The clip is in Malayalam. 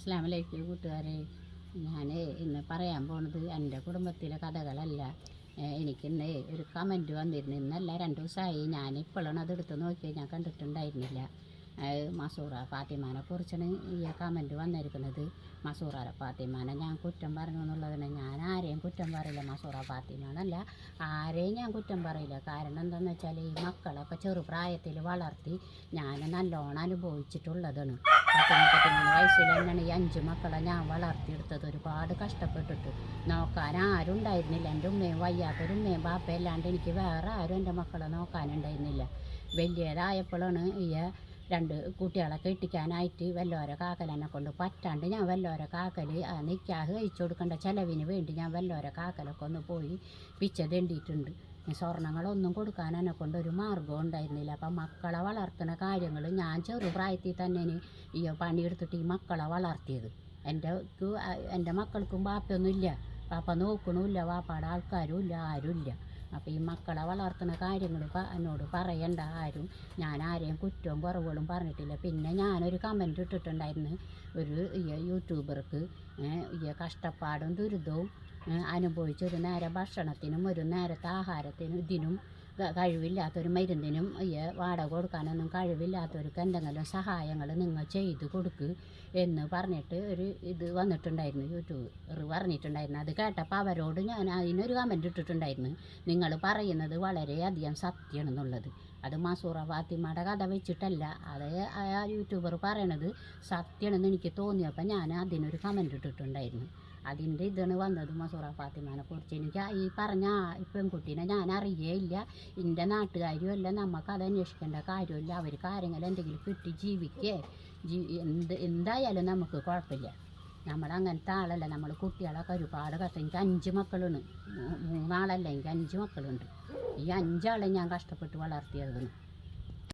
അസ്സലാമു അലൈക്കും കൂട്ടുകാരെ. ഞാൻ ഇന്ന് പറയാൻ പോണത് എൻ്റെ കുടുംബത്തിലെ കഥകളല്ല. എനിക്കിന്ന് ഒരു കമൻറ്റ് വന്നിരുന്നു. ഇന്നല്ല 2 ദിവസമായി. ഞാനിപ്പോഴാണ് അത് എടുത്ത് നോക്കിയത്, ഞാൻ കണ്ടിട്ടുണ്ടായിരുന്നില്ല. മസൂറ ഫാത്തിമാനെ കുറിച്ചാണ് ഈ കമൻറ്റ് വന്നിരിക്കുന്നത്. മസൂറ ഫാത്തിമാനെ ഞാൻ കുറ്റം പറഞ്ഞു എന്നുള്ളതാണ്. ഞാൻ ആരെയും കുറ്റം പറയില്ല, മസൂറ ഫാത്തിമാനല്ല ആരെയും ഞാൻ കുറ്റം പറയില്ല. കാരണം എന്താണെന്ന് വെച്ചാൽ ഈ മക്കളൊക്കെ ചെറുപ്രായത്തിൽ വളർത്തി ഞാൻ നല്ലോണം അനുഭവിച്ചിട്ടുള്ളതാണ്. 13 വയസ്സിൽ തന്നെയാണ് ഈ 5 മക്കളെ ഞാൻ വളർത്തിയെടുത്തത്. ഒരുപാട് കഷ്ടപ്പെട്ടിട്ട് നോക്കാൻ ആരും ഉണ്ടായിരുന്നില്ല. എൻ്റെ ഉമ്മയും വയ്യാത്തൊരു ഉമ്മയും ബാപ്പയും അല്ലാണ്ട് എനിക്ക് വേറെ ആരും എൻ്റെ മക്കളെ നോക്കാനുണ്ടായിരുന്നില്ല. വലിയതായപ്പോഴാണ് ഈ 2 കുട്ടികളെ കെട്ടിക്കാനായിട്ട് വല്ലോരെ കാക്കലെന്നെ കൊണ്ട് പറ്റാണ്ട് ഞാൻ വല്ലോരെ കാക്കൽ നിക്കാഹ് കഴിച്ചു കൊടുക്കേണ്ട ചിലവിന് വേണ്ടി ഞാൻ വല്ലോരെ കാക്കലൊക്കെ ഒന്ന് പോയി പിച്ച തെണ്ടിയിട്ടുണ്ട്. സ്വർണ്ണങ്ങളൊന്നും കൊടുക്കാൻ എന്നെ കൊണ്ട് ഒരു മാർഗ്ഗവും ഉണ്ടായിരുന്നില്ല. അപ്പം മക്കളെ വളർത്തുന്ന കാര്യങ്ങൾ ഞാൻ ചെറുപ്രായത്തിൽ തന്നെ ഈ പണിയെടുത്തിട്ട് ഈ മക്കളെ വളർത്തിയത്. എൻ്റെ മക്കൾക്കും ബാപ്പയൊന്നുമില്ല, ബാപ്പ നോക്കണമില്ല, ബാപ്പയുടെ ആൾക്കാരും ഇല്ല, ആരുമില്ല. അപ്പോൾ ഈ മക്കളെ വളർത്തുന്ന കാര്യങ്ങൾ എന്നോട് പറയണ്ട ആരും. ഞാൻ ആരെയും കുറ്റവും കുറവുകളും പറഞ്ഞിട്ടില്ല. പിന്നെ ഞാനൊരു കമൻറ്റ് ഇട്ടിട്ടുണ്ടായിരുന്നു, ഒരു യൂട്യൂബർക്ക് ഈ കഷ്ടപ്പാടും ദുരിതവും അനുഭവിച്ചൊരു നേരം ഭക്ഷണത്തിനും ഒരു നേരത്തെ ആഹാരത്തിനും ഇതിനും കഴിവില്ലാത്തൊരു മരുന്നിനും വാടക കൊടുക്കാനൊന്നും കഴിവില്ലാത്തവർക്ക് എന്തെങ്കിലും സഹായങ്ങൾ നിങ്ങൾ ചെയ്തു കൊടുക്ക് എന്ന് പറഞ്ഞിട്ട് ഒരു ഇത് വന്നിട്ടുണ്ടായിരുന്നു, യൂട്യൂബർ പറഞ്ഞിട്ടുണ്ടായിരുന്നു. അത് കേട്ടപ്പോൾ അവരോട് ഞാൻ അതിനൊരു കമൻറ്റ് ഇട്ടിട്ടുണ്ടായിരുന്നു, നിങ്ങൾ പറയുന്നത് വളരെയധികം സത്യമാണെന്നുള്ളത്. അത് മസൂറ ഫാത്തിമയുടെ കഥ വെച്ചിട്ടല്ല, അത് ആ യൂട്യൂബർ പറയണത് സത്യമാണെന്ന് എനിക്ക് തോന്നിയപ്പോൾ ഞാൻ അതിനൊരു കമൻറ്റ് ഇട്ടിട്ടുണ്ടായിരുന്നു. അതിൻ്റെ ഇതാണ് വന്നത്. മസൂറ ഫാത്തിമാനെ കുറിച്ച് എനിക്ക് ഈ പറഞ്ഞ പെൺകുട്ടീനെ ഞാൻ അറിയേയില്ല, എൻ്റെ നാട്ടുകാരും അല്ല, നമുക്കത് അന്വേഷിക്കേണ്ട കാര്യമില്ല. അവർക്ക് ആരെങ്കിലും എന്തെങ്കിലും കിട്ടി ജീവിക്കേ എന്തായാലും നമുക്ക് കുഴപ്പമില്ല. നമ്മളങ്ങനത്തെ ആളല്ല. നമ്മൾ കുട്ടികളൊക്കെ ഒരുപാട് കഷ്ടം. എനിക്ക് 5 മക്കളാണ്, 3 ആളല്ല, എനിക്ക് 5 മക്കളുണ്ട്. ഈ 5 ആളെ ഞാൻ കഷ്ടപ്പെട്ട് വളർത്തിയതാണ്.